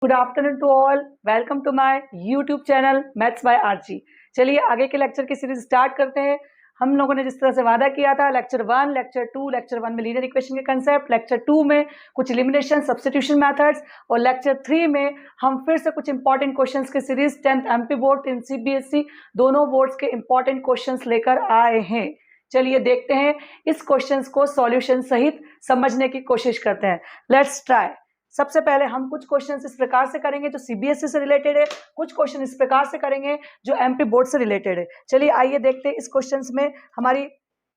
Good afternoon to all. Welcome to my YouTube channel maths by RG. चलिए आगे के lecture की series start करते हैं। हम लोगों ने जिस तरह से वादा किया था, लेक्चर 1, लेक्चर 1 में लीनियर इक्वेशन के कंसेप्ट, लेक्चर 2 में कुछ एलिमिनेशन सब्स्टिट्यूशन मेथड्स और लेक्चर 3 में हम फिर से कुछ इंपॉर्टेंट क्वेश्चंस की सीरीज 10th एमपी बोर्ड इन सीबीएसई दोनों बोर्ड्स के इंपॉर्टेंट क्वेश्चंस लेकर आए हैं। चलिए देखते हैं, इस क्वेश्चंस को सॉल्यूशन सहित समझने की कोशिश करते हैं। Let's try. सबसे पहले हम कुछ क्वेश्चंस इस प्रकार से करेंगे जो सीबीएसई से रिलेटेड है, कुछ क्वेश्चन इस प्रकार से करेंगे जो एमपी बोर्ड से रिलेटेड है। चलिए आइए देखते हैं इस क्वेश्चंस में हमारी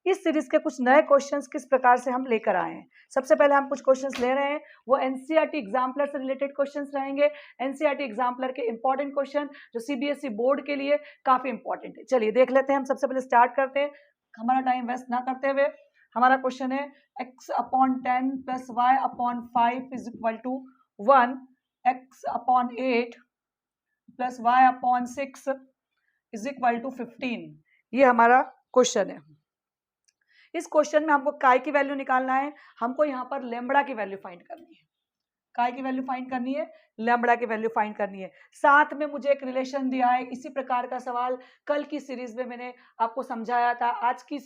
इस सीरीज के कुछ नए क्वेश्चंस किस प्रकार से हम लेकर आए हैं। सबसे पहले हम कुछ क्वेश्चंस ले रहे हैं, वो एनसीईआरटी एग्जाम्पलर से रिलेटेड क्वेश्चंस रहेंगे। एनसीईआरटी एग्जाम्पलर के इंपॉर्टेंट क्वेश्चन जो सीबीएसई बोर्ड के लिए काफी इंपॉर्टेंट है। चलिए देख लेते हैं। हम सबसे पहले स्टार्ट करते हैं, हमारा टाइम वेस्ट ना करते हुए। हमारा क्वेश्चन है x/10 plus y/5 is equal to 1, x/8 plus y/6 is equal to 15। ये हमारा क्वेश्चन है। इस क्वेश्चन में हमको काय की वैल्यू निकालना है, हमको यहाँ पर लैम्बडा की वैल्यू फाइंड करनी है। काय की वैल्यू फाइंड करनी है, लैम्बडा की वैल्यू फाइंड करनी है। साथ में मुझे एक रिलेशन दिया है। इसी प्रकार का सवाल कल की सीरीज में मैंने आपको समझाया था। आज की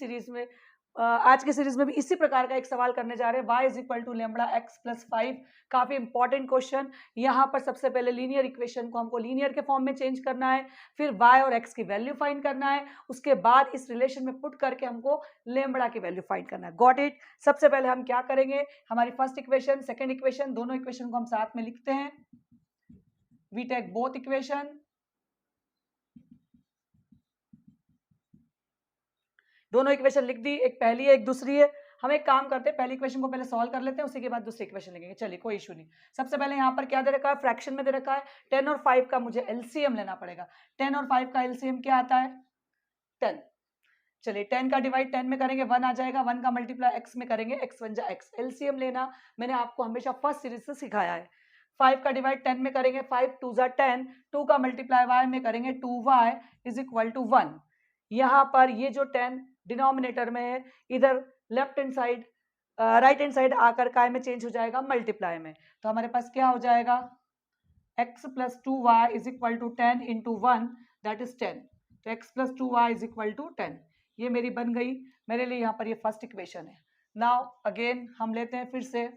सीरीज में भी इसी प्रकार का एक सवाल करने जा रहे हैं। y is equal to lambda x plus 5। काफी इंपॉर्टेंट क्वेश्चन। यहाँ पर सबसे पहले लीनियर इक्वेशन को हमको लीनियर के फॉर्म में चेंज करना है, फिर y और x की वैल्यू फाइंड करना है, उसके बाद इस रिलेशन में पुट करके हमको लैम्बडा की वैल्यू फाइंड करना है। Got it. सबसे पहले हम क्या करेंगे, हमारी फर्स्ट इक्वेशन, सेकेंड इक्वेशन, दोनों इक्वेशन को हम साथ में लिखते हैं। We take both equation. दोनों इक्वेशन लिख दी, एक पहली है एक दूसरी है। हम एक काम करते हैं, पहली इक्वेशन को पहले सॉल्व कर लेते हैं, उसी के बाद दूसरी इक्वेशन लिखेंगे। चलिए कोई इशू नहीं। सबसे पहले यहाँ पर क्या दे रखा है, फ्रैक्शन में दे रखा है 10 और 5 का मुझे एलसीएम लेना पड़ेगा। 10 और 5 का एलसीएम क्या आता है, 10। चलिए 10 का डिवाइड 10 में करेंगे 1 आ जाएगा, 1 का मल्टीप्लाई x में करेंगे x 1 जा x। एलसीएम लेना मैंने आपको हमेशा फर्स्ट सीरीज से सिखाया है। 5 का डिवाइड 10 में करेंगे 5 2 जा 10, 2 का मल्टीप्लाई y में करेंगे 2y इज इक्वल टू 1। यहाँ पर ये जो 10 डिनोमिनेटर में है, इधर left hand side right hand side आकर काय में चेंज हो जाएगा मल्टीप्लाई में। तो हमारे पास क्या हो जाएगा, x plus 2y is equal to 10 into 1 that is 10। तो x plus 2y is equal to 10, ये मेरी बन गई मेरे लिए। यहाँ पर ये फर्स्ट इक्वेशन है। नाउ अगेन हम लेते हैं फिर से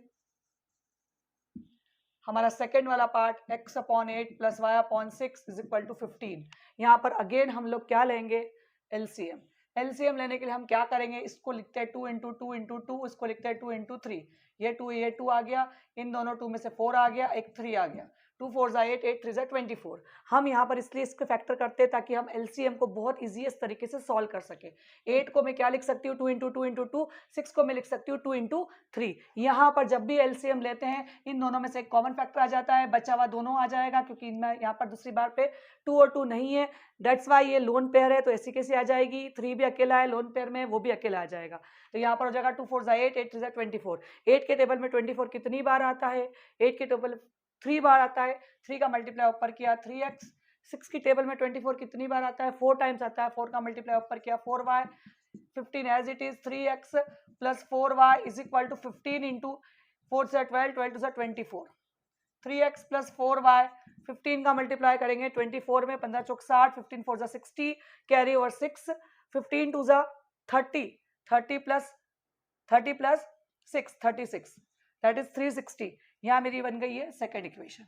हमारा सेकेंड वाला part, x/8 plus y/6 is equal to 15। यहाँ पर अगेन हम लोग क्या लेंगे, एलसीएम। एलसीएम लेने के लिए हम क्या करेंगे, इसको लिखते हैं 2 इंटू 2 इंटू 2, इसको लिखते हैं 2 इंटू 3। ये 2 आ गया, इन दोनों 2 में से 4 आ गया, एक 3 आ गया। 2 4 जा 8, 8 3 जा 24। हम यहाँ पर इसलिए इसको फैक्टर करते हैं ताकि हम एलसीएम को बहुत इजीएस्ट तरीके से सॉल्व कर सके। 8 को मैं क्या लिख सकती हूँ, 2 इंटू 2 इंटू 2। 6 को मैं लिख सकती हूँ 2 इंटू 3। यहाँ पर जब भी एलसीएम लेते हैं इन दोनों में से एक कॉमन फैक्टर आ जाता है, बचा हुआ दोनों आ जाएगा, क्योंकि इनमें यहाँ पर दूसरी बार पे 2 और 2 नहीं है, दैट्स वाई ये लोन पेयर है, तो ऐसी कैसे आ जाएगी। 3 भी अकेला है लोन पेयर में, वो भी अकेला आ जाएगा। तो यहाँ पर हो जाएगा 2 4 जा 8, 8 3 जा 24। 8 के टेबल में 24 कितनी बार आता है, 8 के टेबल 3 बार आता है। 3 का मल्टीप्लाई ऊपर किया 3x। 6 की टेबल में 24 कितनी बार आता है, 4 टाइम्स आता है। 4 का मल्टीप्लाई ऊपर किया 4y। 15 as it is 3x plus 4y is equal to 15 into 4 से 12, 12 टू 24। 3x प्लस 4y, 15 का मल्टीप्लाई करेंगे 24 में, 15 चौक 60, 15 4 जा 60, कैरी ओवर 6, 15 2 जा 30, 30 प्लस 6 36, दैट इज 360। यहाँ मेरी बन गई है सेकेंड इक्वेशन।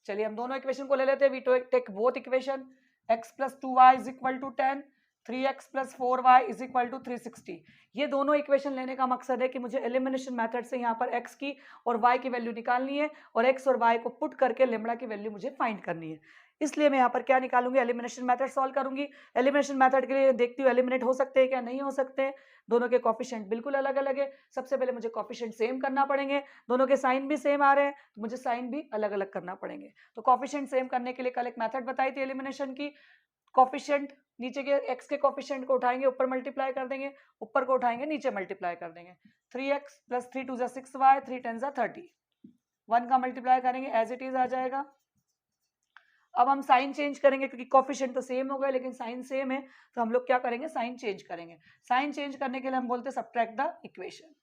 चलिए हम दोनों इक्वेशन को ले लेते हैं। We take both equation. x plus 2y is equal to 10, 3x plus 4y is equal to 360। ये दोनों इक्वेशन लेने का मकसद है कि मुझे एलिमिनेशन मेथड से यहाँ पर x की और y की वैल्यू निकालनी है, और x और y को पुट करके लैम्बडा की वैल्यू मुझे फाइंड करनी है। इसलिए मैं यहाँ पर क्या निकालूंगी, एलिमिनेशन मेथड सॉल्व करूंगी। एलिमिनेशन मेथड के लिए देखती हूँ एलिमिनेट हो सकते हैं क्या नहीं हो सकते हैं। दोनों के कोफिशिएंट बिल्कुल अलग अलग है। सबसे पहले मुझे कोफिशिएंट सेम करना पड़ेंगे, दोनों के साइन भी सेम आ रहे हैं तो मुझे साइन भी अलग अलग करना पड़ेंगे। तो कोफिशिएंट सेम करने के लिए कल एक मेथड बताई थी एलिमिनेशन की। कोफिशिएंट नीचे के x के कोफिशिएंट को उठाएंगे ऊपर मल्टीप्लाई कर देंगे, ऊपर को उठाएंगे नीचे मल्टीप्लाई कर देंगे। 3x प्लस 3 2 जा 6y, 3 10 जा 30। 1 का मल्टीप्लाई करेंगे एज इट इज आ जाएगा। अब हम साइन चेंज करेंगे, क्योंकि कोफिशिएंट तो सेम हो गए लेकिन साइन सेम है, तो हम लोग क्या करेंगे, साइन चेंज करेंगे। साइन चेंज करने के लिए हम बोलते हैं सब्ट्रैक्ट द इक्वेशन।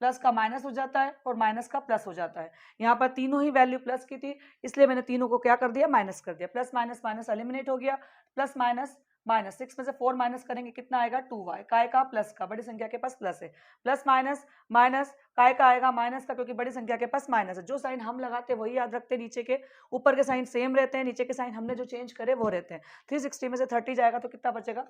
प्लस का माइनस हो जाता है और माइनस का प्लस हो जाता है। यहाँ पर तीनों ही वैल्यू प्लस की थी, इसलिए मैंने तीनों को क्या कर दिया, माइनस कर दिया। प्लस माइनस माइनस एलिमिनेट हो गया, प्लस माइनस माइनस, 6 में से 4 माइनस करेंगे कितना आएगा, 2y, काय का, प्लस का, बड़ी संख्या के पास प्लस है। प्लस माइनस माइनस काय का आएगा, माइनस का, क्योंकि बड़ी संख्या के पास माइनस है। जो साइन हम लगाते हैं वही याद रखते हैं, नीचे के ऊपर के साइन सेम रहते हैं, नीचे के साइन हमने जो चेंज करे वो रहते हैं। 360 में से 30 जाएगा तो कितना बचेगा,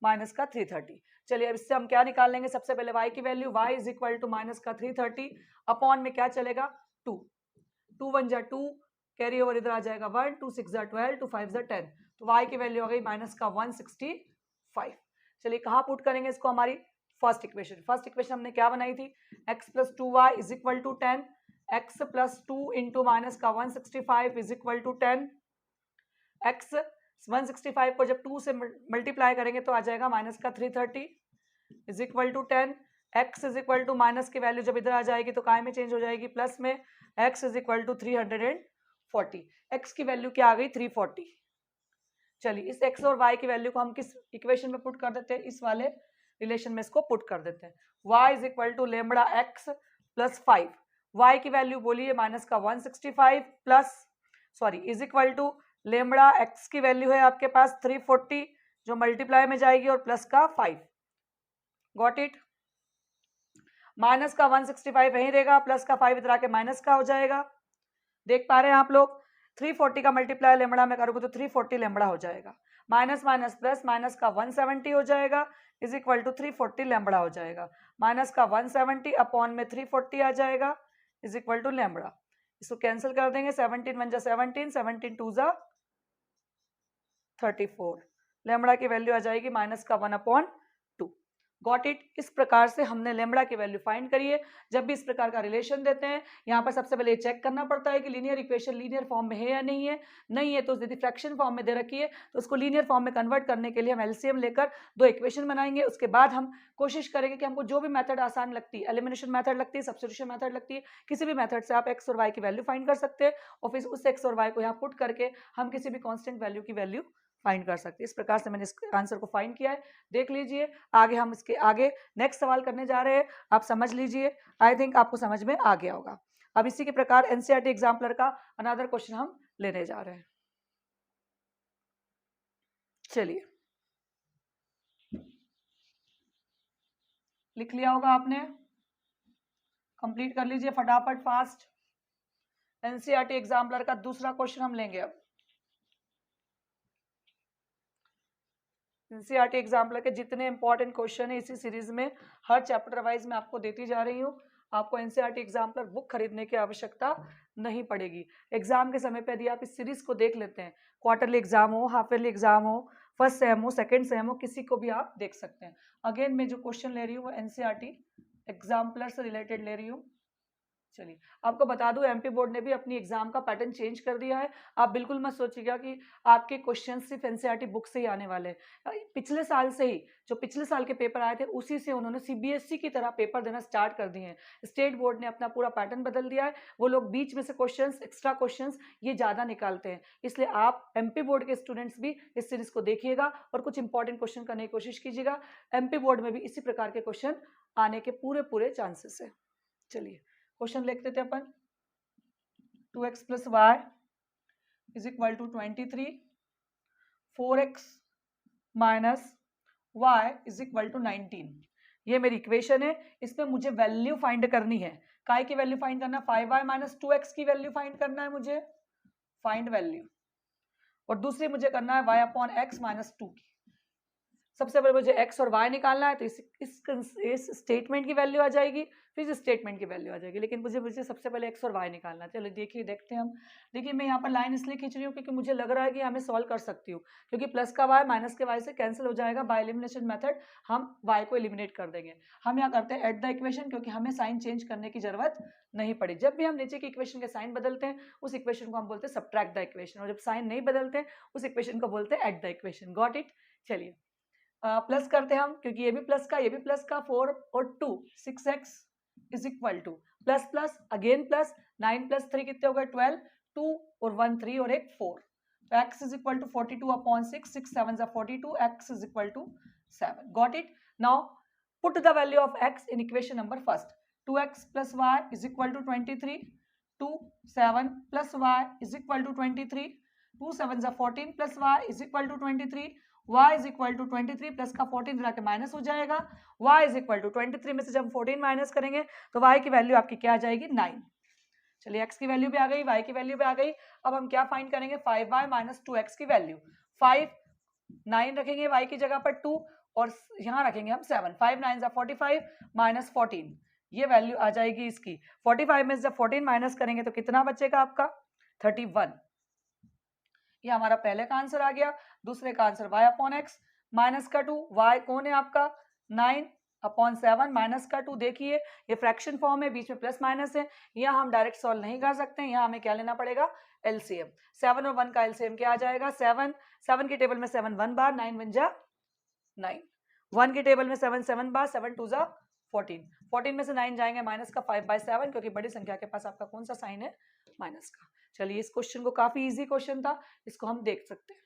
माइनस का 330। चलिए अब इससे हम क्या निकाल लेंगे, सबसे पहले y की value, y is equal to minus का 330 अपॉन में क्या चलेगा, 2, 2 1 जा 2, कैरी ओवर इधर आ जाएगा 1, 2 6 जा 12, 2 5 जा 10, तो y की वैल्यू आ गई माइनस का 165। चलिए कहाँ पुट करेंगे इसको, हमारी फर्स्ट इक्वेशन। फर्स्ट इक्वेशन हमने क्या बनाई थी, x plus 2y is equal to 10, x plus 2 into minus का 165 इज इक्वल टू 10, x 165 को जब 2 से मल्टीप्लाई करेंगे तो आ जाएगा माइनस का 330 is equal to 10, x is equal to minus की वैल्यू जब इधर आ जाएगी तो काय में चेंज हो जाएगी, प्लस में, x is equal to 340, x की वैल्यू क्या आ गई, 340। चलिए इस x और y की वैल्यू को हम किस इक्वेशन में पुट कर देते हैं, इस वाले रिलेशन में इसको पुट कर देते हैं। y is equal to lambda x plus 5, y की वैल्यू बोलिए माइनस का 165 plus sorry is equal to lambda x की वैल्यू है आपके पास 340 जो मल्टीप्लाई में जाएगी और प्लस का 5, गॉट इट। माइनस का 165 यहीं रहेगा, प्लस का 5 इधर आके माइनस का हो जाएगा, देख पा रहे हैं आप लोग। 340 का मल्टीप्लाई लेमड़ा में करोगे तो 340 लेमड़ा हो जाएगा, माइनस माइनस प्लस, माइनस का 170 हो जाएगा इज इक्वल टू 340 लेमड़ा हो जाएगा, माइनस का 170 अपॉन में 340 आ जाएगा इज इक्वल टू लेमड़ा। इसको कैंसिल कर देंगे, 17 1 जा 17, 17 2 जा 34, लेमड़ा की वैल्यू आ जाएगी माइनस का 1/2। Got it. इस प्रकार से हमने लेमड़ा की वैल्यू फाइंड करी है। जब भी इस प्रकार का रिलेशन देते हैं, यहाँ पर सबसे पहले चेक करना पड़ता है कि लीनियर इक्वेशन लीनियर फॉर्म में है या नहीं है। नहीं है तो यदि फ्रैक्शन फॉर्म में दे रखी है तो उसको लीनियर फॉर्म में कन्वर्ट करने के लिए हम एलसीएम लेकर दो इक्वेशन बनाएंगे। उसके बाद हम कोशिश करेंगे कि हमको जो भी मेथड आसान लगती है, एलिमिनेशन मेथड लगती है, सब्स्टिट्यूशन मेथड लगती है, किसी भी मेथड से आप एक्स और वाई की वैल्यू फाइंड कर सकते हैं और फिर उस एक्स और वाई को यहाँ पुट करके हम किसी भी कॉन्स्टेंट वैल्यू की वैल्यू फाइंड कर सकते हैं। इस प्रकार से मैंने इस आंसर को फाइंड किया है, देख लीजिए। आगे हम इसके आगे नेक्स्ट सवाल करने जा रहे हैं, आप समझ लीजिए। आई थिंक आपको समझ में आ गया होगा। अब इसी के प्रकार एनसीईआरटी एग्जाम्पलर का अनदर क्वेश्चन हम लेने जा रहे हैं। चलिए लिख लिया होगा आपने, कंप्लीट कर लीजिए फटाफट फास्ट। एनसीईआरटी एग्जाम्पलर का दूसरा क्वेश्चन हम लेंगे। अब एनसीईआरटी एग्जाम्पलर के जितने इंपॉर्टेंट क्वेश्चन है इसी सीरीज में हर चैप्टर वाइज में आपको देती जा रही हूँ। आपको एनसीईआरटी एग्जाम्पलर बुक खरीदने की आवश्यकता नहीं पड़ेगी। एग्जाम के समय पे यदि आप इस सीरीज को देख लेते हैं, क्वार्टरली एग्जाम हो, हाफ ईयरली एग्जाम हो, फर्स्ट सेम हो, सेकंड सेम हो, किसी को भी आप देख सकते हैं। अगेन मैं जो क्वेश्चन ले रही हूँ वो एनसीईआरटी एग्जाम्पलर से रिलेटेड ले रही हूँ। चलिए आपको बता दूं, एमपी बोर्ड ने भी अपनी एग्जाम का पैटर्न चेंज कर दिया है। आप बिल्कुल मत सोचिएगा कि आपके क्वेश्चन सिर्फ एनसीईआरटी बुक से ही आने वाले हैं। पिछले साल से ही जो पिछले साल के पेपर आए थे उसी से उन्होंने सीबीएसई की तरह पेपर देना स्टार्ट कर दिए हैं। स्टेट बोर्ड ने अपना पूरा पैटर्न बदल दिया है। वो लोग बीच में से क्वेश्चन, एक्स्ट्रा क्वेश्चन ये ज़्यादा निकालते हैं। इसलिए आप एमपी बोर्ड के स्टूडेंट्स भी इस सीरीज को देखिएगा और कुछ इंपॉर्टेंट क्वेश्चन करने की कोशिश कीजिएगा। एमपी बोर्ड में भी इसी प्रकार के क्वेश्चन आने के पूरे चांसेस है। चलिए क्वेश्चन लिख देते हैं अपन। 2x plus y is equal to 23, 4x minus y is equal to 19। ये मेरी इक्वेशन है। इसमें मुझे वैल्यू फाइंड करनी है। काय की वैल्यू फाइंड करना, 5y माइनस 2x की वैल्यू फाइंड करना है मुझे, फाइंड वैल्यू। और दूसरी मुझे करना है y अपॉन x माइनस 2 की। सबसे पहले मुझे x और y निकालना है, तो इस स्टेटमेंट की वैल्यू आ जाएगी, फिर इस स्टेटमेंट की वैल्यू आ जाएगी। लेकिन मुझे सबसे पहले x और y निकालना है। चलो देखते हैं हम। देखिए मैं यहाँ पर लाइन इसलिए खींच रही हूँ क्योंकि मुझे लग रहा है कि हमें सॉल्व कर सकती हूँ, क्योंकि प्लस का y माइनस के y से कैंसिल हो जाएगा। बाय एलिमिनेशन मेथड हम y को एलिमिनेट कर देंगे। हम यहाँ करते हैं एट द इक्वेशन, क्योंकि हमें साइन चेंज करने की जरूरत नहीं पड़ी। जब भी हम नीचे की इक्वेशन के साइन बदलते हैं उस इक्वेशन को हम बोलते हैं सब्ट्रैक्ट द इक्वेशन, और जब साइन नहीं बदलते हैं उस इक्वेशन को बोलते हैं at the equation. Got it. चलिए प्लस करते हैं हम, क्योंकि ये भी प्लस का, ये भी प्लस का, 4 और 2 6x is equal to plus plus again plus 9 plus 3 कितने हो गए 12, 2 और 1 3 और एक 4, तो x is equal to 42 upon 6, 6 7 जा 42, x is equal to 7। Got it. Now put the value of x in equation number first. 2x plus y is equal to 23, 2 7 plus y is equal to 23, 2 7 14 plus y is equal to 23, y is equal to 23 plus का 14 मिला के minus हो जाएगा, y is equal to 23 में से जब 14 minus करेंगे तो y की वैल्यू आपकी क्या आ जाएगी 9। चलिए x की वैल्यू भी आ गई, y की वैल्यू भी आ गई। अब हम क्या फाइंड करेंगे 5y माइनस 2x की वैल्यू। 5 9 रखेंगे y की जगह पर 2 और यहाँ रखेंगे हम 7, 5 9 45 माइनस 14, ये वैल्यू आ जाएगी इसकी। 45 में से जब 14 माइनस करेंगे तो कितना बचेगा आपका 31। ये हमारा पहले का आंसर आ गया। दूसरे का answer y upon x minus का 2, y कौन है आपका 9 अपॉन 7 माइनस का 2। देखिए ये फ्रैक्शन फॉर्म है, बीच में प्लस माइनस है, यहाँ हम डायरेक्ट सॉल्व नहीं कर सकते, यहाँ हमें क्या लेना पड़ेगा एलसीएम। 7 और 1 का एलसीएम क्या आ जाएगा 7, 7 की टेबल में 7 1 बार, 9 1 जा 9, 1 की टेबल में 7 7 बार, 7 2 जा 14, 14 में से 9 जाएंगे माइनस का 5/7, क्योंकि बड़ी संख्या के पास आपका कौन सा साइन है माइनस का। चलिए इस क्वेश्चन को, काफी इजी क्वेश्चन था, इसको हम देख सकते हैं।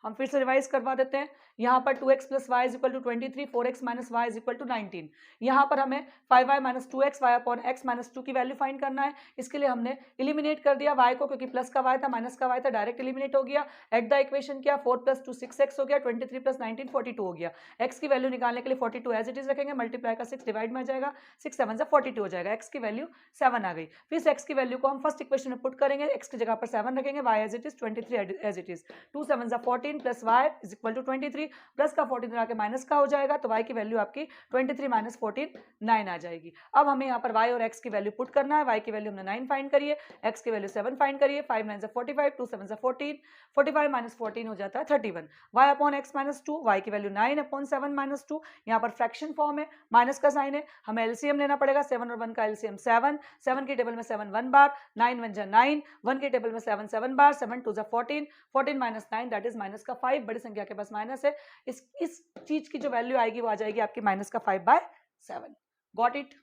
हम फिर से रिवाइज करवा देते हैं। यहाँ पर 2x plus y is equal to 23, 4x minus y is equal to 19। यहाँ पर हमें 5y minus 2x y upon x minus 2 की वैल्यू फाइंड करना है। इसके लिए हमने इलिमिनेट कर दिया y को, क्योंकि प्लस का y था माइनस का y था, डायरेक्ट इलिमिनेट हो गया। एट द इक्वेशन किया, 4 प्लस 2 6x हो गया, 23 प्लस 19 42 हो गया। x की वैल्यू निकालने के लिए 42 एज इट इज रखेंगे, मल्टीप्लाई का 6 डिवाइड में आ जाएगा, 6 7 से 42 हो जाएगा, x की वैल्यू 7 आ गई। फिर से x की वैल्यू को हम फर्स्ट इक्वेशन में पुट करेंगे, x की जगह पर 7 रखेंगे, y as it is 23 as it is, 2 7 14 plus y is equal to 23, plus का 14 मिला के माइनस का हो जाएगा, तो y की वैल्यू आपकी 23 माइनस 14 9 आ जाएगी। अब हमें यहाँ पर y और x की वैल्यू पुट करना है। y की वैल्यू हमने 9 फाइंड करिए, x की वैल्यू 7 फाइंड करिए, 5 9 45, 2 7 14, 45 माइनस 14 हो जाता है 31। y upon x minus 2, y की वैल्यू 9 अपॉन 7 माइनस 2, यहाँ पर फ्रैक्शन फॉर्म है, माइनस का साइन है, हमें एलसीएम लेना पड़ेगा। 7 और 1 का एलसीएम 7, 7 की टेबल में 7 1 बार, 9 1 जा 9, 1 की टेबल में 7 7 बार, 7 2 जा 14, 14 माइनस 9 दैट इज माइनस का 5, बड़ी संख्या के पास माइनस है, इस चीज की जो वैल्यू आएगी वो आ जाएगी आपकी माइनस का 5/7। Got it?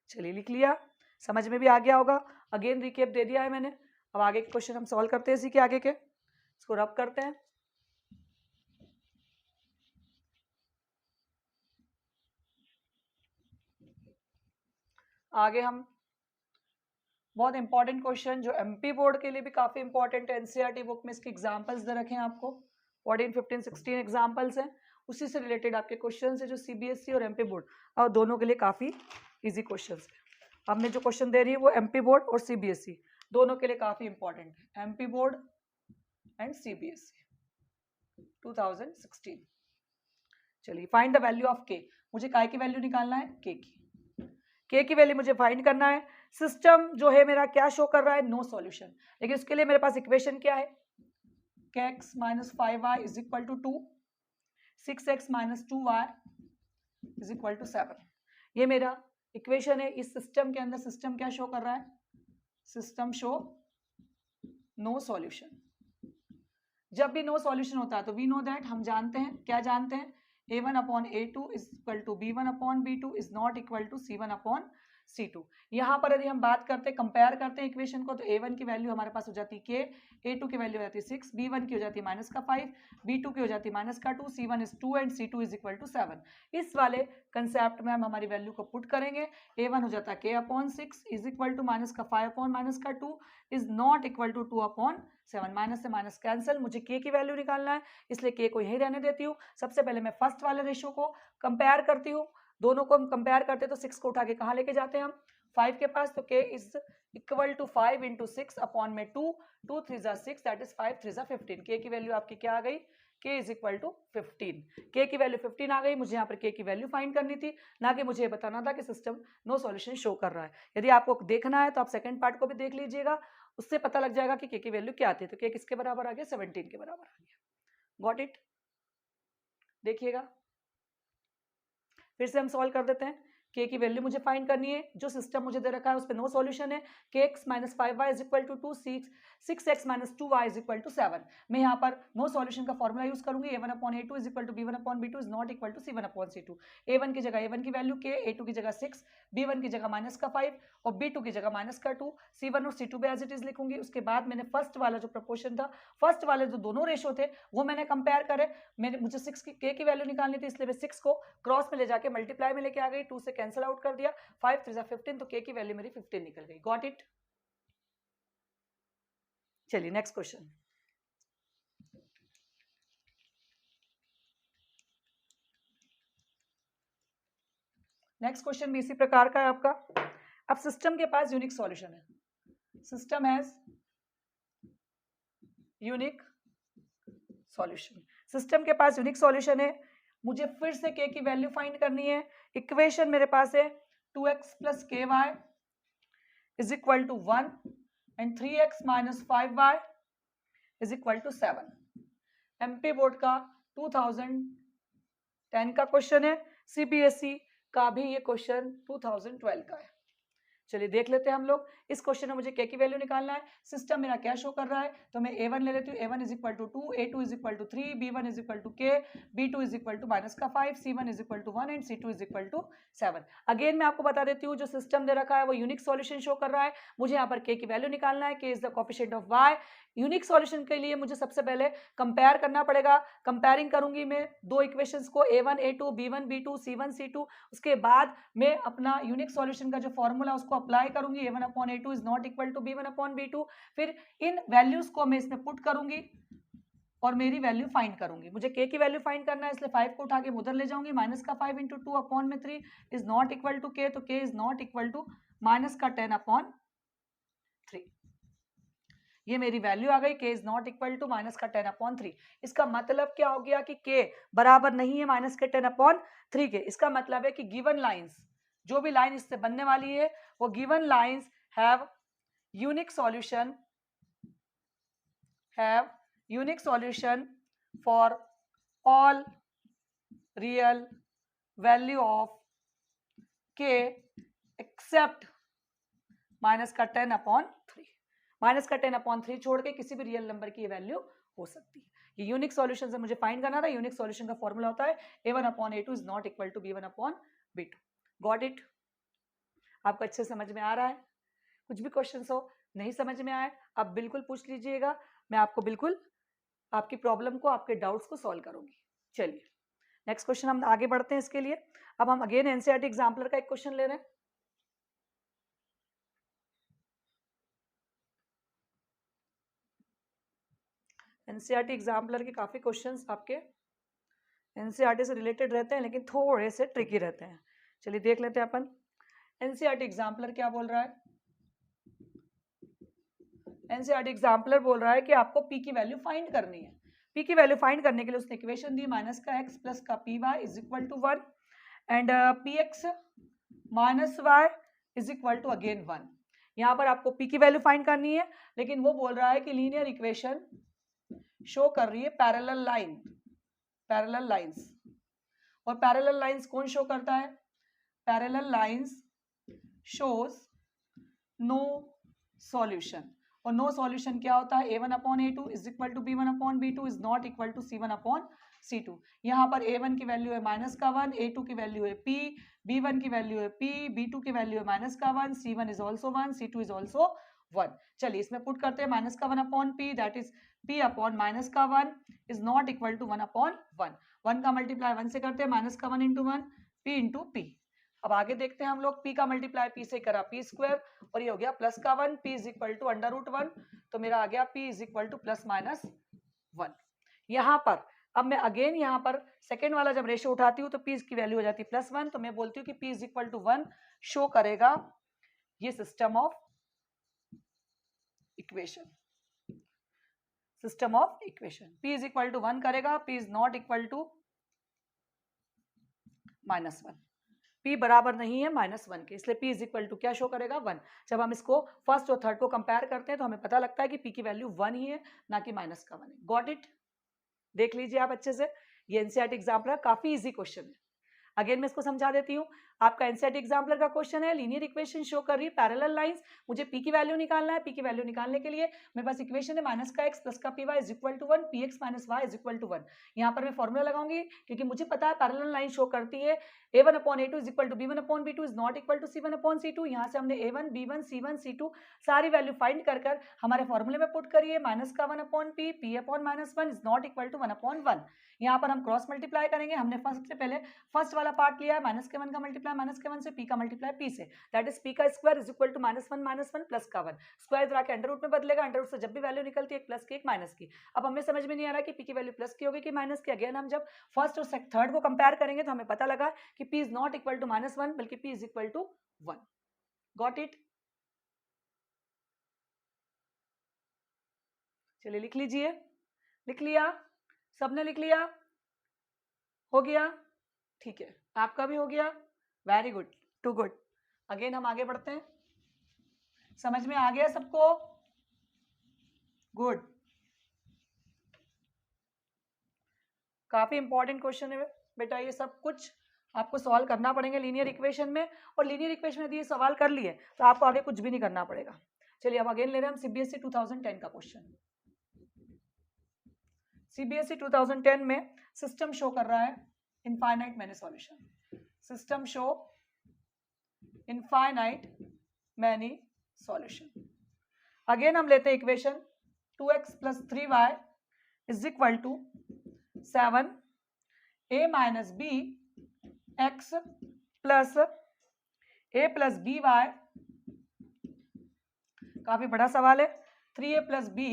चलिए लिख लिया, समझ में भी आ गया होगा। अगेन रिकेप दे दिया है मैंने। अब आगे के क्वेश्चन हम सॉल्व करते हैं इसी के आगे के, इसको रब करते हैं। आगे हम बहुत इंपॉर्टेंट क्वेश्चन जो एमपी बोर्ड के लिए भी काफी इंपॉर्टेंट है, एनसीईआरटी बुक में इसके एग्जांपल्स दे रखे हैं आपको, 14 15 16 एग्जांपल्स हैं, उसी से रिलेटेड आपके क्वेश्चन है जो सीबीएसई और एमपी बोर्ड और दोनों के लिए काफी इजी क्वेश्चन है। अब मैं जो क्वेश्चन दे रही है वो एमपी बोर्ड और सीबीएसई दोनों के लिए काफी इंपॉर्टेंट है, एमपी बोर्ड एंड सीबीएसई 2016। चलिए फाइंड द वैल्यू ऑफ के, मुझे काय की वैल्यू निकालना है के की वैल्यू मुझे फाइंड करना है। सिस्टम जो है मेरा क्या शो कर रहा है नो सॉल्यूशन, लेकिन उसके लिए मेरे पास इक्वेशन क्या है kx minus 5y is equal to 2, 6x minus 2y is equal to 7। ये मेरा इक्वेशन है। इस सिस्टम के अंदर सिस्टम क्या शो कर रहा है, सिस्टम शो नो सॉल्यूशन। जब भी नो सॉल्यूशन होता है तो वी नो दैट, हम जानते हैं, क्या जानते हैं, a1 upon a2 is equal to b1 upon b2 is not equal to c1 upon c2। यहाँ पर यदि हम बात करते हैं, कंपेयर करते हैं इक्वेशन को, तो a1 की वैल्यू हमारे पास हो जाती है k, a2 की वैल्यू हो जाती है 6, b1 की हो जाती है माइनस का 5, b2 की हो जाती है माइनस का 2, c1 is 2 and c2 is equal to 7। इस वाले कंसेप्ट में हम हमारी वैल्यू को पुट करेंगे। a1 हो जाता है k upon 6 is equal to minus का 5 अपॉन माइनस का 2 is not equal to 2 upon 7। Minus से माइनस कैंसिल, मुझे k की वैल्यू निकालना है, इसलिए k को यहीं रहने देती हूँ। सबसे पहले मैं फर्स्ट वाले रेशियो को कंपेयर करती हूँ, दोनों को हम कंपेयर करते हैं तो 6 को उठा के कहाँ लेके जाते हैं हम 5 के पास, तो k is equal to 5 into 6 upon में 2, 2 3 जा 6 दैट इज 5 3 जा 15। k की वैल्यू आपकी क्या आ गई, k is equal to 15। k की वैल्यू 15 आ गई, मुझे यहाँ पर k की वैल्यू फाइंड करनी थी, ना कि मुझे बताना था कि सिस्टम नो सॉल्यूशन शो कर रहा है। यदि आपको देखना है तो आप सेकंड पार्ट को भी देख लीजिएगा, उससे पता लग जाएगा कि k की वैल्यू क्या आती है। तो k किसके बराबर आ गया, 17 के बराबर आ गया। Got it? देखिएगा फिर से हम सॉल्व कर देते हैं। के की वैल्यू मुझे फाइंड करनी है। जो सिस्टम मुझे दे रखा है उस पर नो सॉल्यूशन है। kx minus 5y is equal to 2, 6x minus 2y is equal to 7। मैं यहाँ पर नो सॉल्यूशन का फॉर्मूला यूज करूंगी, a1/a2 is equal to b1/b2 is not equal to c1/c2। a1 की जगह a1 की वैल्यू k, a2 की जगह 6, b1 की जगह माइनस का 5 और b2 की जगह माइनस का 2, c1 और c2 भी एज इट इज लिखूंगी। उसके बाद मैंने फर्स्ट वाला जो प्रपोर्शन था, फर्स्ट वाले जो दोनों रेशो थे वो मैंने कंपेयर करे। मुझे 6 की k की वैल्यू निकालनी थी, इसलिए मैं 6 को क्रॉस में ले जाके मल्टीप्लाई में लेके आ गई, 2 से कैंसिल आउट कर दिया, 5 3 15, तो k की वैल्यू मेरी 15 निकल गई। Got it. चलिए नेक्स्ट क्वेश्चन। नेक्स्ट क्वेश्चन भी इसी प्रकार का है आपका। अब सिस्टम के पास यूनिक सॉल्यूशन है, system has unique solution. System के पास यूनिक सॉल्यूशन है, मुझे फिर से k की वैल्यू फाइंड करनी है। इक्वेशन मेरे पास है 2x plus ky is equal to 1 and 3x minus 5y is equal to 7। MP board का 2010 का क्वेश्चन है, सीबीएसई का भी ये क्वेश्चन 2012 का है। चलिए देख लेते हैं हम लोग। इस क्वेश्चन में मुझे k की वैल्यू निकालना है। सिस्टम मेरा क्या शो कर रहा है, तो मैं a1 ले लेती हूँ, a1 is equal to 2, a2 is equal to 3, b1 is equal to k, b2 is equal to minus का 5, c1 is equal to 1 and c2 is equal to 7। Again मैं आपको बता देती हूँ, जो सिस्टम दे रखा है वो यूनिक सॉल्यूशन शो कर रहा है। मुझे यहाँ पर k की वैल्यू निकालना है, k is the coefficient of y। Unique solution के लिए मुझे सबसे पहले कंपेयर करना पड़ेगा। कंपेयरिंग करूंगी मैं दो इक्वेशंस को, a1 a2 b1 b2 c1 c2। उसके बाद मैं अपना यूनिक सॉल्यूशन का जो फॉर्मूला उसको अप्लाई करूंगी, a1/a2 is not equal to b1/b2। फिर इन वैल्यूज को मैं इसमें पुट करूंगी और मेरी वैल्यू फाइंड करूंगी। मुझे k की वैल्यू फाइंड करना है, इसलिए 5 को उठा के उधर ले जाऊंगी। माइनस का 5 इंटू 2 अपॉन में 3 is not equal to k, तो k is not equal to minus का 10/3। ये मेरी वैल्यू आ गई, k is not equal to minus का 10/3। इसका मतलब क्या हो गया कि k बराबर नहीं है माइनस के 10/3 के। इसका मतलब है कि गिवन लाइंस, जो भी लाइन इससे बनने वाली है, वो given lines have unique solution for all real value of k accept minus का 10/3। माइनस का 10/3 छोड़ के किसी भी रियल नंबर की वैल्यू हो सकती है। ये यूनिक सॉल्यूशन से मुझे फाइंड करना था। यूनिक सॉल्यूशन का फॉर्मूला होता है a1/a2 is not equal to b1/b2। Got it. आपको अच्छे समझ में आ रहा है? कुछ भी क्वेश्चन हो नहीं समझ में आए, आप बिल्कुल पूछ लीजिएगा, मैं आपको बिल्कुल आपकी प्रॉब्लम को, आपके डाउट्स को सॉल्व करूंगी। चलिए नेक्स्ट क्वेश्चन हम आगे बढ़ते हैं। इसके लिए अब हम अगेन एनसीईआरटी एग्जाम्पलर का एक क्वेश्चन ले रहे हैं। एनसीईआरटी एग्जाम्पलर के काफी क्वेश्चंस आपके एनसीईआरटी से रिलेटेड रहते हैं, लेकिन थोड़े से ट्रिकी रहते हैं। चलिए देख लेते हैं अपन। एनसीईआरटी एग्जाम्पलर क्या बोल रहा है? एनसीईआरटी एग्जाम्पलर बोल रहा है कि आपको p की वैल्यू फाइंड करनी है। p की वैल्यू फाइंड करने के लिए उसने इक्वेशन दी, माइनस का x प्लस का py is equal to 1 and px minus y is equal to again 1। यहाँ पर आपको p की वैल्यू फाइंड करनी है, लेकिन वो बोल रहा है कि लीनियर इक्वेशन शो कर रही है पैरेलल लाइंस। और पैरेलल लाइंस कौन शो करता है? Parallel lines shows no solution. और नो सॉल्यूशन क्या होता है? a1/a2 is equal to b1/b2 is not equal to c1/c2। यहाँ पर a1 की वैल्यू है माइनस का 1, a2 की वैल्यू है p, b1 की वैल्यू है p, b2 की वैल्यू है माइनस का 1, c1 is also 1, c2 is also 1। चलिए इसमें पुट करते हैं माइनस का 1/p, that is p upon minus का 1 इज नॉट इक्वल टू 1/1। 1 का मल्टीप्लाई 1 से करते हैं, माइनस का 1 इंटू 1, p इंटू p। अब आगे देखते हैं हम लोग, p का मल्टीप्लाई p से करा p स्क्वायर, और ये हो गया प्लस का 1, p इज इक्वल टू √1, तो मेरा आ गया p is equal to plus minus 1। यहाँ पर अब मैं अगेन यहाँ पर सेकेंड वाला जब रेशो उठाती हूँ तो p की वैल्यू हो जाती है +1, तो मैं बोलती हूँ कि p is equal to 1 show करेगा ये system of equation. p is equal to 1 करेगा, p is not equal to -1। p बराबर नहीं है -1 के, इसलिए p इज इक्वल टू क्या शो करेगा? 1। जब हम इसको फर्स्ट और थर्ड को कंपेयर करते हैं तो हमें पता लगता है कि p की वैल्यू 1 ही है, ना कि -1 है। Got it? देख लीजिए आप अच्छे से, ये एनसीईआरटी एग्जाम्पल काफी इजी क्वेश्चन है। अगेन मैं इसको समझा देती हूँ। आपका एनसीईआरटी एग्जाम्पलर का क्वेश्चन है, लीनियर इक्वेशन शो कर रही है पैरेलल लाइंस, मुझे पी की वैल्यू निकालना है। पी की वैल्यू निकालने के लिए मेरे पास इक्वेशन है माइनस का एक्स प्लस का p y is equal to 1, p x minus y is equal to 1। यहाँ पर मैं फॉर्मूला लगाऊंगी क्योंकि मुझे पता है पैरेलल लाइन शो करती है a1 upon a2 is equal to b1 upon b2 is not equal to c1 upon c2। यहाँ से हमने a1 b1 c1 c2 सारी वैल्यू फाइंड कर हमारे फॉर्मूले में पुट करिए, माइनस का 1 upon p, p upon minus 1 is not equal to 1 upon 1। यहाँ पर हम क्रॉस मल्टीप्लाई करेंगे। हमने सबसे पहले फर्स्ट वाला पार्ट लिया है, माइनस के 1 का मल्टीप्लाई माइनस के 1 से, p का मल्टीप्लाई p से, दैट इज p का square is equal to -1 plus का 1। स्क्वायर इधर आके अंडर रूट में बदलेगा, अंडर रूट से जब भी वैल्यू निकलती है एक प्लस की एक माइनस की। अब हमें समझ में नहीं आ रहा कि p की वैल्यू प्लस की होगी कि माइनस की। अगेन हम जब फर्स्ट और थर्ड को कंपेयर करेंगे तो हमें पता लगा कि p is not equal to -1 बल्कि p is equal to 1। Got it? चलिए लिख लीजिए। लिख लिया? सबने लिख लिया? हो गया? ठीक है, आपका भी हो गया। Very good, too good. Again हम आगे बढ़ते हैं। समझ में आ गया सबको? गुड। काफी इंपॉर्टेंट क्वेश्चन है बेटा, ये सब कुछ आपको सॉल्व करना पड़ेंगे लीनियर इक्वेशन में, और लीनियर इक्वेशन में यदि ये सवाल कर लिए तो आपको आगे कुछ भी नहीं करना पड़ेगा। चलिए अब अगेन ले रहे हैं हम सीबीएसई 2010 का क्वेश्चन। सीबीएसई 2010 में सिस्टम शो कर रहा है infinite many solution. System show infinite many solution. Again हम लेते हैं equation 2x plus 3y is equal to 7 a minus b x plus a plus b y. काफी बड़ा सवाल है। 3a प्लस बी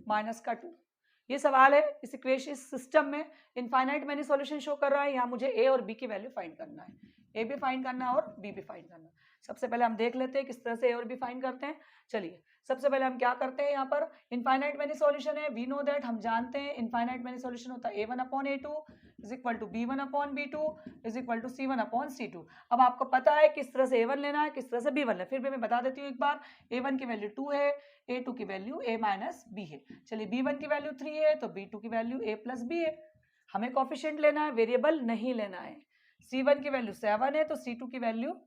माइनस का 2, ये सवाल है। इस इक्वेशन सिस्टम में इनफाइनाइट मैनी सॉल्यूशन शो कर रहा है। यहाँ मुझे a और b की वैल्यू फाइंड करना है, a भी फाइंड करना है और b भी फाइंड करना है। सबसे पहले हम देख लेते हैं किस तरह से a और b फाइंड करते हैं। चलिए सबसे पहले हम क्या करते हैं, यहाँ पर इनफाइनाइट मैनी सॉल्यूशन है, वी नो दैट, हम जानते हैं इनफाइनाइट मैनी सॉल्यूशन होता है a1 upon a2 is equal to b1 upon b2 is equal to c1 upon c2। अब आपको पता है किस तरह से a1 लेना है, किस तरह से b1 लेना है। फिर भी मैं बता देती हूँ एक बार, a1 की वैल्यू 2 है, a2 की वैल्यू a माइनस b है। चलिए b1 की वैल्यू 3 है तो b2 की वैल्यू a प्लस b है। हमें कोफिशिएंट लेना है, वेरिएबल नहीं लेना है। c1 की वैल्यू 7 है तो c2 की value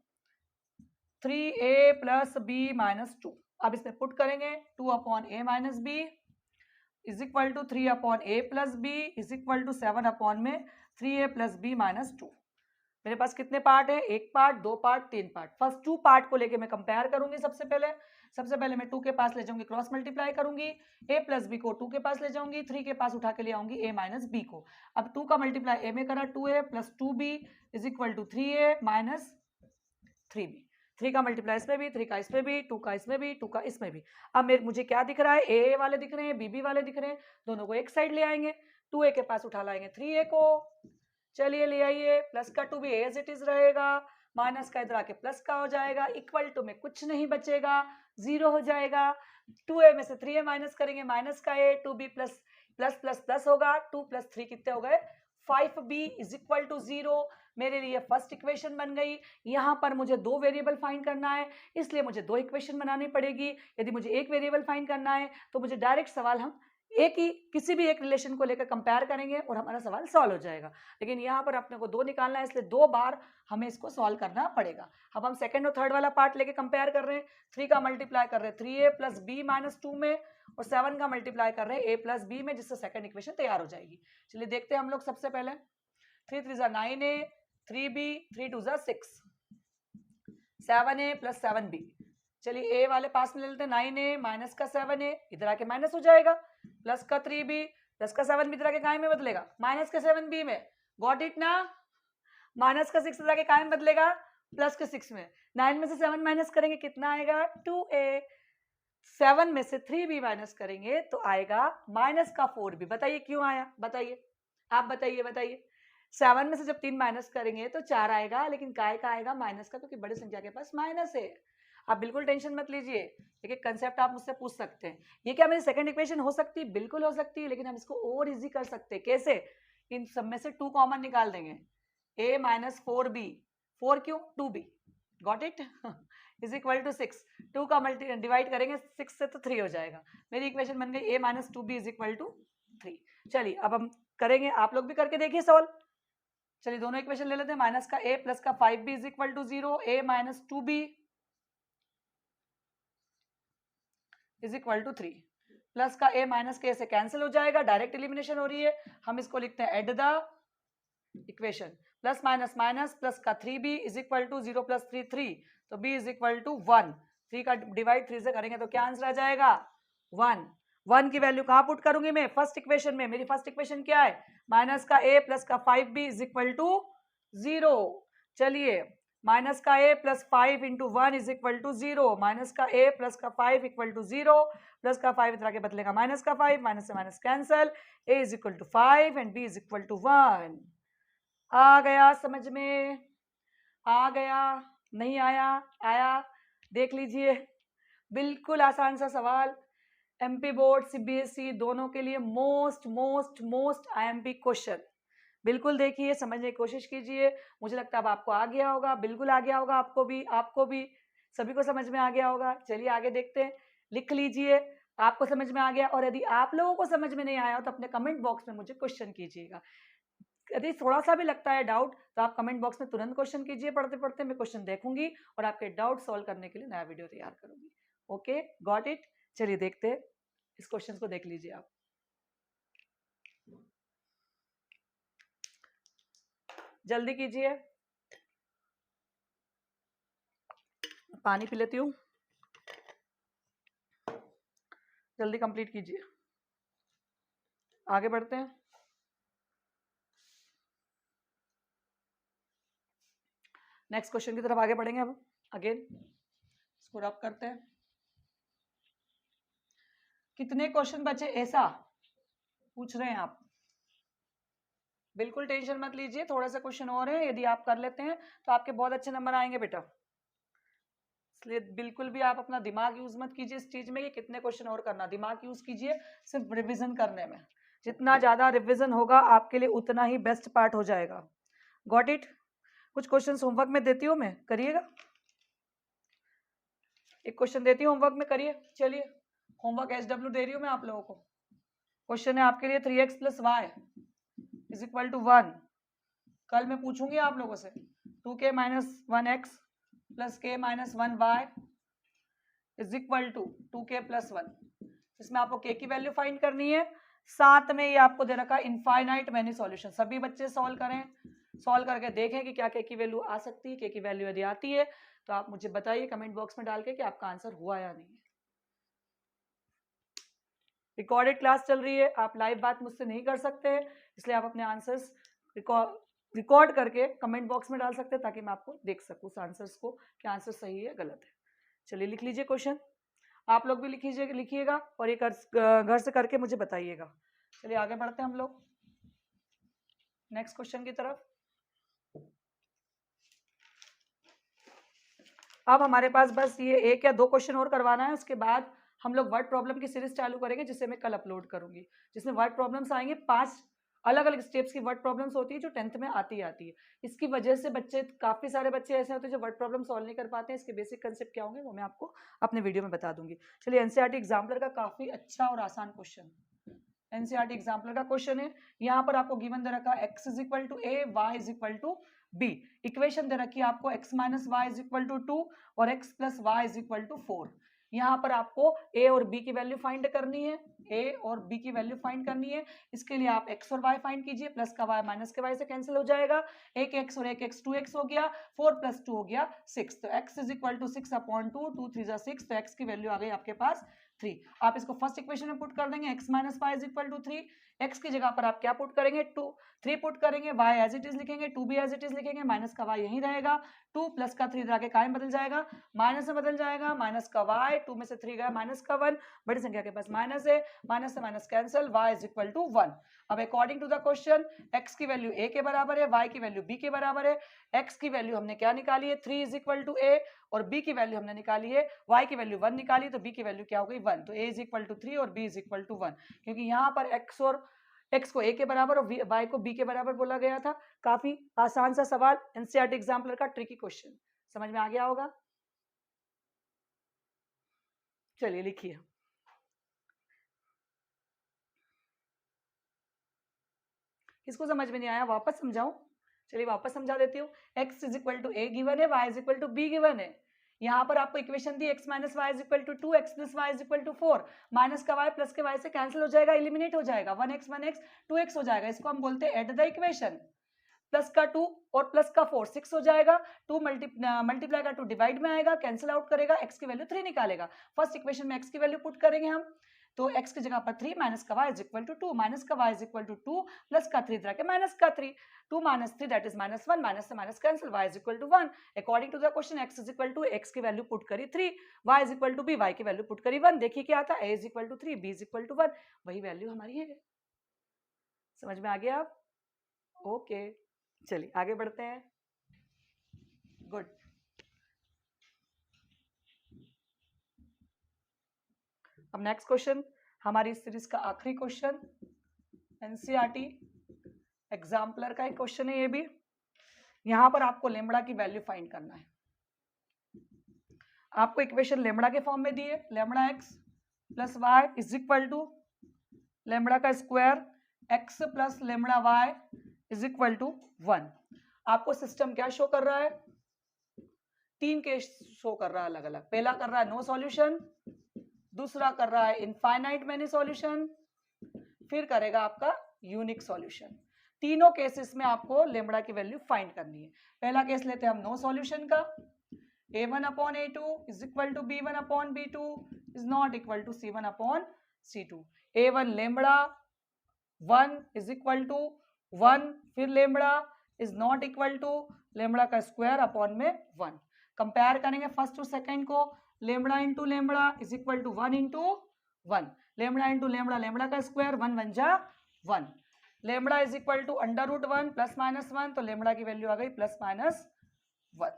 3a plus b minus 2। अब इसमें पुट करेंगे 2 upon a minus b is equal to 3 upon a plus b is equal to 7 upon में 3a प्लस b माइनस 2। मेरे पास कितने पार्ट है, एक पार्ट, दो पार्ट, तीन पार्ट। फर्स्ट 2 पार्ट को लेके मैं कंपेयर करूंगी। सबसे पहले मैं 2 के पास ले जाऊंगी, क्रॉस मल्टीप्लाई करूंगी, a प्लस बी को 2 के पास ले जाऊंगी, 3 के पास उठा के ले आऊंगी a माइनस बी को। अब 2 का मल्टीप्लाई a में करा 2a plus 2b is equal to 3a minus 3b। 3 का मल्टीप्लाई इसमें भी, 3 का इसमें भी, 2 का इसमें भी, 2 का इसमें भी। अब मुझे क्या दिख रहा है, ए वाले दिख रहे हैं, बीबी वाले दिख रहे हैं, दोनों को एक साइड ले आएंगे। 2a के पास उठा लाएंगे 3a को, चलिए ले आइए, प्लस का 2 भी एज इट इज रहेगा, माइनस का इधर आके प्लस का हो जाएगा, इक्वल टू में कुछ नहीं बचेगा, 0 हो जाएगा। 2a में से 3a माइनस करेंगे, माइनस का a, 2b plus plus plus plus होगा, 2 प्लस 3 कितने हो गए, 5b इज इक्वल टू 0। मेरे लिए फर्स्ट इक्वेशन बन गई। यहाँ पर मुझे 2 वेरिएबल फाइंड करना है, इसलिए मुझे 2 इक्वेशन बनानी पड़ेगी। यदि मुझे एक वेरिएबल फाइंड करना है तो मुझे डायरेक्ट सवाल हम एक ही किसी भी एक रिलेशन को लेकर कंपेयर करेंगे और हमारा सवाल सॉल्व हो जाएगा। लेकिन यहाँ पर अपने को 2 निकालना है, इसलिए 2 बार हमें इसको सॉल्व करना पड़ेगा। अब हम सेकंड और थर्ड वाला पार्ट लेके कंपेयर कर रहे हैं। 3 का मल्टीप्लाई कर रहे हैं 3a प्लस b माइनस 2 में, और 7 का मल्टीप्लाई कर रहे हैं a प्लस b में, जिससे सेकंड इक्वेशन तैयार हो जाएगी। चलिए देखते हैं हम लोग। सबसे पहले 3 3 9a, 3b, 3 2 6, 7a plus 7b। चलिए a वाले पास में ले लेते हैं, 9a माइनस का 7a इधर आके माइनस हो जाएगा, प्लस का 3b प्लस का 7b इधर आके काय में बदलेगा, माइनस का 7b में। गॉट इट ना? माइनस का 6 इधर आके काय में बदलेगा, प्लस के 6 में। 9 में से 7 माइनस करेंगे कितना आएगा, 2a। 7 में से 3b माइनस करेंगे तो आएगा माइनस का 4b। बताइए क्यों आया, बताइए आप, बताइए 7 में से जब 3 माइनस करेंगे तो 4 आएगा, लेकिन काय का आएगा, माइनस का, क्योंकि बड़ी संख्या के पास माइनस है। आप बिल्कुल टेंशन मत लीजिए, एक कंसेप्ट आप मुझसे पूछ सकते हैं, ये क्या मेरी सेकंड इक्वेशन हो सकती है, बिल्कुल हो सकती है, लेकिन हम इसको और इजी कर सकते हैं। कैसे? इन सब में से 2 कॉमन निकाल देंगे, a माइनस 4b, 4 क्यों, 2b। Got it? Is equal to 6, 2 का डिवाइड करेंगे 6 से तो 3 हो जाएगा। मेरी इक्वेशन बन गई a minus 2b is equal to 3। चलिए अब हम करेंगे, आप लोग भी करके देखिए सॉल्व। चलिए दोनों इक्वेशन ले लेते हैं। माइनस का a प्लस का 5b is equal to 0, a minus 2b is equal to 3, plus का a माइनस के से कैंसिल हो जाएगा, डायरेक्ट एलिमिनेशन हो रही है। हम इसको लिखते हैं add the equation, plus minus minus, plus का 3b is equal to 0 plus 3 3, तो b इज इक्वल टू 1। 3 का डिवाइड 3 से करेंगे तो क्या आंसर आ जाएगा 1। 1 की वैल्यू कहाँ पुट करूंगी मैं, फर्स्ट इक्वेशन में। मेरी फर्स्ट इक्वेशन क्या है, माइनस का a प्लस का 5b इज इक्वल टू 0। चलिए माइनस का a plus 5 into 1 is equal to 0, minus का a प्लस का 5 इक्वल टू 0, प्लस का 5 इधर के बदलेगा माइनस का 5, माइनस से minus cancel, a is equal to 5 and b is equal to 1। आ गया समझ में, आ गया, नहीं आया, आया, देख लीजिए, बिल्कुल आसान सा सवाल। एमपी बोर्ड सीबीएसई दोनों के लिए most most most IMP question. बिल्कुल देखिए, समझने की कोशिश कीजिए। मुझे लगता है अब आपको आ गया होगा, बिल्कुल आ गया होगा, आपको भी सभी को समझ में आ गया होगा। चलिए आगे देखते हैं, लिख लीजिए आपको समझ में आ गया। और यदि आप लोगों को समझ में नहीं आया हो तो अपने कमेंट बॉक्स में मुझे क्वेश्चन कीजिएगा। यदि थोड़ा सा भी लगता है डाउट तो आप कमेंट बॉक्स में तुरंत क्वेश्चन कीजिए, पढ़ते पढ़ते मैं क्वेश्चन देखूंगी और आपके डाउट सॉल्व करने के लिए नया वीडियो तैयार करूंगी। Okay, got it. चलिए देखते हैं, इस क्वेश्चन को देख लीजिए आप। जल्दी कीजिए, पानी पी लेती हूँ, जल्दी कंप्लीट कीजिए। आगे बढ़ते हैं। नेक्स्ट क्वेश्चन की तरफ आगे बढ़ेंगे अब। अगेन इसको रब करते हैं। कितने क्वेश्चन बचे ऐसा पूछ रहे हैं आप। बिल्कुल टेंशन मत लीजिए, थोड़ा सा क्वेश्चन और है, यदि आप कर लेते हैं तो आपके बहुत अच्छे नंबर आएंगे बेटा। इसलिए बिल्कुल भी आप अपना दिमाग यूज मत कीजिए इस चीज में कि कितने क्वेश्चन और करना। दिमाग यूज कीजिए सिर्फ रिवीजन करने में। जितना ज्यादा रिवीजन होगा आपके लिए उतना ही बेस्ट पार्ट हो जाएगा। Got it. कुछ क्वेश्चन होमवर्क में देती हूँ मैं, करिएगा। एक क्वेश्चन देती हूँ होमवर्क में, करिए। चलिए होमवर्क SW दे रही हूँ मैं आप लोगों को। क्वेश्चन है आपके लिए 3x plus y is equal to 1। कल मैं पूछूंगी आप लोगों से 2k minus 1x plus k minus 1y is equal to 2k plus 1। इसमें आपको k की वैल्यू फाइंड करनी है। साथ में ये आपको दे रखा है इनफाइनाइट मैनी सॉल्यूशन। सभी बच्चे सॉल्व करें, सॉल्व करके देखें कि क्या k की वैल्यू आ सकती है। k की वैल्यू यदि आती है तो आप मुझे बताइए कमेंट बॉक्स में डाल के कि आपका आंसर हुआ या नहीं। रिकॉर्डेड क्लास चल रही है, आप लाइव बात मुझसे नहीं कर सकते हैं, इसलिए आप अपने आंसर्स रिकॉर्ड करके कमेंट बॉक्स में डाल सकते हैं ताकि मैं आपको देख सकूं उस आंसर्स को कि आंसर सही है गलत है। चलिए लिख लीजिए क्वेश्चन, आप लोग भी लिखिएगा और ये घर से करके मुझे बताइएगा। चलिए आगे बढ़ते हैं हम लोग नेक्स्ट क्वेश्चन की तरफ। अब हमारे पास बस ये 1 या 2 क्वेश्चन और करवाना है, उसके बाद हम लोग वर्ड प्रॉब्लम की सीरीज चालू करेंगे जिसे मैं कल अपलोड करूंगी, जिसमें वर्ड प्रॉब्लम्स आएंगे। 5 अलग अलग स्टेप्स की वर्ड प्रॉब्लम्स होती है जो 10th में आती है। इसकी वजह से बच्चे, काफी सारे बच्चे ऐसे होते हैं जो वर्ड प्रॉब्लम सॉल्व नहीं कर पाते हैं। इसके बेसिक कंसेप्ट क्या होंगे वो मैं आपको अपने वीडियो में बता दूंगी। चलिए एनसीईआरटी एग्जाम्पलर का काफी अच्छा और आसान क्वेश्चन, एनसीईआरटी एग्जाम्पलर का क्वेश्चन है। यहाँ पर आपको गिवन दे रखा है x is equal to a, y is equal to b। Equation दे रखी है आपको x minus y is equal to 2 और x plus y is equal to 4। यहाँ पर आपको a और b की वैल्यू फाइंड करनी है, a और b की वैल्यू फाइंड करनी है। इसके लिए आप x और y फाइंड कीजिए, प्लस का y माइनस के y से कैंसिल हो जाएगा। एक x और एक x 2x हो गया, 4 प्लस 2 हो गया 6। तो x is equal to 6 upon 2, 2 3 6, तो x की वैल्यू आ गई आपके पास 3। आप इसको फर्स्ट इक्वेशन में पुट कर देंगे, x minus y is equal to 3। x की जगह पर आप क्या पुट करेंगे, 3 पुट करेंगे, y एज इट इज लिखेंगे, 2 भी एज इट इज लिखेंगे, माइनस का y यहीं रहेगा, 2 प्लस का 3 इधर आके काय में बदल जाएगा, माइनस में बदल जाएगा, माइनस का y, 2 में से 3 गया माइनस का 1, बड़ी संख्या के पास माइनस है, माइनस से minus cancel, y is equal to 1। अब according to the question x की वैल्यू a के बराबर है, y की वैल्यू b के बराबर है। x की वैल्यू हमने क्या निकाली है, 3 इज इक्वल टू a, और b की वैल्यू हमने निकाली है, y की वैल्यू 1 निकाली, तो b की वैल्यू क्या हो गई 1। तो a इज इक्वल टू 3 और b इज इक्वल टू 1, क्योंकि यहाँ पर x को a के बराबर और y को b के बराबर बोला गया था। काफी आसान सा सवाल, एनसीईआरटी एग्जाम्पलर का ट्रिकी क्वेश्चन, समझ में आ गया होगा। चलिए लिखिए, किसको समझ में नहीं आया वापस समझाऊं। चलिए वापस समझा देती हूँ। x is equal to A given है, y is equal to B given है। यहाँ पर आपको इक्वेशन दी x minus y is equal to 2, x plus y is equal to 4, minus का y प्लस के y से कैंसिल हो जाएगा, एलिमिनेट हो जाएगा, 1x 2x हो जाएगा। इसको हम बोलते हैं एड द इक्वेशन। प्लस का 2 और प्लस का 4 6 हो जाएगा, 2 मल्टीप्लाई का 2 डिवाइड में आएगा, कैंसिल आउट करेगा, x की वैल्यू 3 निकालेगा। फर्स्ट इक्वेशन में x की वैल्यू पुट करेंगे हम, तो x की जगह पर 3 माइनस का y is equal to 2, minus का y is equal to 2 plus का 3 इधर के माइनस का 3, 2 minus 3 that is minus 1, minus से minus cancel, y is equal to 1। According to the question x is equal to, x की value put करी 3, y is equal to b, y की value put करी 1। देखिए क्या आता है, a is equal to 3, b is equal to 1, वही value हमारी है। समझ में आ गया आप? ओके चलिए आगे बढ़ते हैं। गुड। अब नेक्स्ट क्वेश्चन, हमारी सीरीज का आखिरी क्वेश्चन, एनसीईआरटी एग्जाम्पलर का एक क्वेश्चन है ये भी। यहां पर आपको लेमड़ा की वैल्यू फाइंड करना है। आपको इक्वेशन लेमड़ा के फॉर्म में दी है, lambda x plus y is equal to lambda का square x plus lambda y is equal to 1। आपको सिस्टम क्या शो कर रहा है, 3 केस शो कर रहा है अलग अलग। पहला कर रहा है नो सॉल्यूशन, दूसरा कर रहा है इनफाइनाइट मैनी सॉल्यूशन, फिर करेगा आपका यूनिक सॉल्यूशन। तीनों केसेस में आपको लेमड़ा की वैल्यू फाइंड करनी है। पहला केस लेते हैं हम नो सॉल्यूशन का, a1 upon a2 is equal to b1 upon b2 is not equal to c1 upon c2। a1 lambda 1 is equal to 1, फिर lambda is not equal to lambda का square upon में 1। Compare करेंगे first और second को, lambda into lambda is equal to 1 into 1, lambda into lambda, lambda का square 1 1 जा 1, lambda is equal to under root 1 plus minus 1, तो lambda की value आ गई प्लस माइनस 1।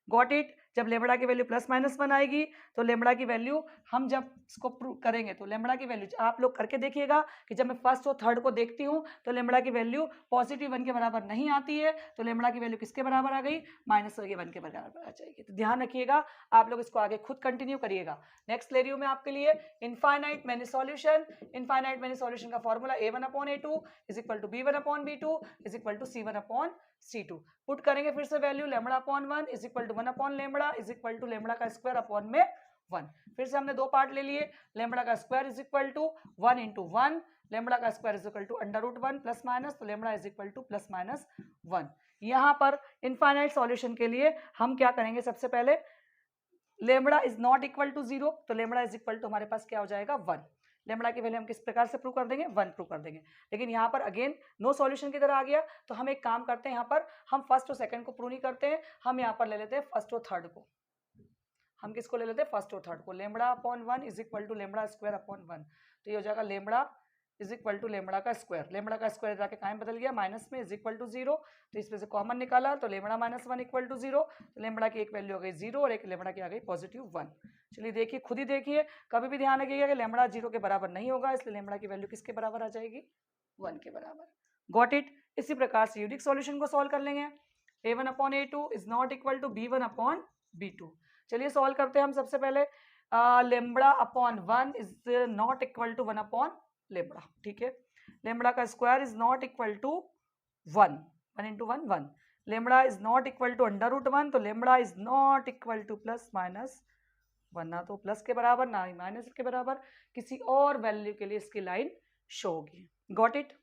Got it. जब लेमड़ा की वैल्यू प्लस माइनस 1 आएगी तो लेमड़ा की वैल्यू हम जब इसको प्रूव करेंगे तो लेमड़ा की वैल्यू आप लोग करके देखिएगा कि जब मैं फर्स्ट और थर्ड को देखती हूँ तो लेमड़ा की वैल्यू पॉजिटिव 1 के बराबर नहीं आती है, तो लेमड़ा की वैल्यू किसके बराबर आ गई, माइनस 1 के बराबर आ जाएगी। तो ध्यान रखिएगा, आप लोग इसको आगे खुद कंटिन्यू करिएगा। नेक्स्ट ले रही हूँ मैं आपके लिए infinite many solution. Infinite many solution का formula a1 upon a2 is equal to b1 upon b2 is equal to c1 upon c2। Put करेंगे फिर से value, lambda upon 1 is equal to 1 upon lambda is equal to lambda का square upon में 1। फिर से हमने दो part ले लिए, लेमड़ा का square is equal to 1 into 1, lambda का square is equal to under root 1 plus minus, तो lambda is equal to plus minus 1। यहाँ पर इनफाइनाइट सॉल्यूशन के लिए हम क्या करेंगे, सबसे पहले lambda is not equal to 0, तो लेमड़ा इज इक्वल टू हमारे पास क्या हो जाएगा 1। लेमड़ा की वैल्यू हम किस प्रकार से प्रूव कर देंगे, 1 प्रूव कर देंगे। लेकिन यहाँ पर अगेन नो सॉल्यूशन की तरह आ गया, तो हम एक काम करते हैं, यहाँ पर हम फर्स्ट और सेकंड को प्रूव नहीं करते हैं, हम यहाँ पर ले लेते हैं फर्स्ट और थर्ड को। हम किसको ले लेते हैं, फर्स्ट और थर्ड को। Lambda upon 1 is equal to lambda square upon 1, तो ये हो जाएगा lambda is equal to lambda का स्क्वायर। लेमड़ा का स्क्वायर जाके कहाँ बदल गया, माइनस में, इज इक्वल टू 0, तो इसमें से कॉमन निकाला तो लेमड़ा माइनस 1 इक्वल टू 0, तो लेमड़ा की एक वैल्यू हो गई 0 और एक लेमड़ा की आ गई पॉजिटिव 1। चलिए देखिए, खुद ही देखिए, कभी भी ध्यान रखिएगा कि लेमड़ा 0 के बराबर नहीं होगा, इसलिए लेमड़ा की वैल्यू किसके बराबर आ जाएगी, 1 के बराबर। Got it. इसी प्रकार से यूनिक सॉल्यूशन को सॉल्व कर लेंगे। a1 upon a2 is not equal to b1 upon b2। चलिए सॉल्व करते हैं हम सबसे पहले। Lambda upon 1 is not equal to 1 upon lambda, ठीक है। लेमड़ा का square is not equal to 1, 1 into 1 1, lambda is not equal to under root 1, तो lambda is not equal to plus minus 1, ना तो प्लस के बराबर ना ही माइनस के बराबर, किसी और वैल्यू के लिए इसकी लाइन शो होगी। Got it.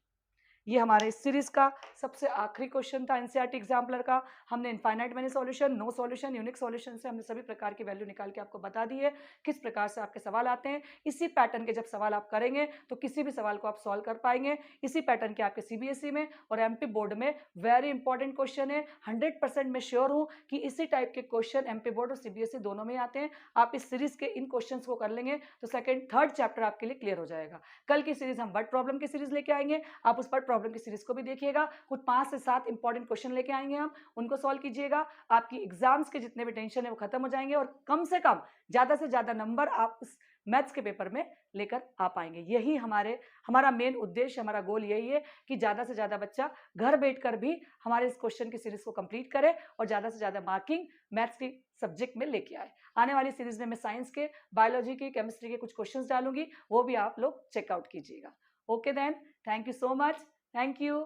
ये हमारे इस सीरीज का सबसे आखिरी क्वेश्चन था एनसीईआरटी एग्जाम्पलर का। हमने infinite many solution, no solution, unique solution से हमने सभी प्रकार की वैल्यू निकाल के आपको बता दी है किस प्रकार से आपके सवाल आते हैं। इसी पैटर्न के जब सवाल आप करेंगे तो किसी भी सवाल को आप सॉल्व कर पाएंगे। इसी पैटर्न के आपके सीबीएसई में और एमपी बोर्ड में वेरी इंपॉर्टेंट क्वेश्चन है। 100% मैं श्योर हूँ कि इसी टाइप के क्वेश्चन एमपी बोर्ड और सीबीएसई दोनों में आते हैं। आप इस सीरीज के इन क्वेश्चन को कर लेंगे तो सेकेंड थर्ड चैप्टर आपके लिए क्लियर हो जाएगा। कल की सीरीज हम वर्ड प्रॉब्लम की सीरीज लेके आएंगे, आप उस वर्ड प्रॉब्लम की सीरीज को भी देखिएगा। कुछ 5 से 7 इंपॉर्टेंट क्वेश्चन लेके आएंगे हम, उनको सॉल्व कीजिएगा। आपकी एग्जाम्स के जितने भी टेंशन है वो खत्म हो जाएंगे और कम से कम ज्यादा से ज्यादा नंबर आप इस मैथ्स के पेपर में लेकर आ पाएंगे। यही हमारा मेन उद्देश्य, हमारा गोल यही है कि ज्यादा से ज्यादा बच्चा घर बैठकर भी हमारे इस क्वेश्चन की सीरीज को कंप्लीट करे और ज्यादा से ज्यादा मार्किंग मैथ्स की सब्जेक्ट में लेके आए। आने वाली सीरीज में मैं साइंस के, बायोलॉजी के, केमिस्ट्री के कुछ क्वेश्चंस डालूंगी, वो भी आप लोग चेकआउट कीजिएगा। Okay then, thank you so much, thank you.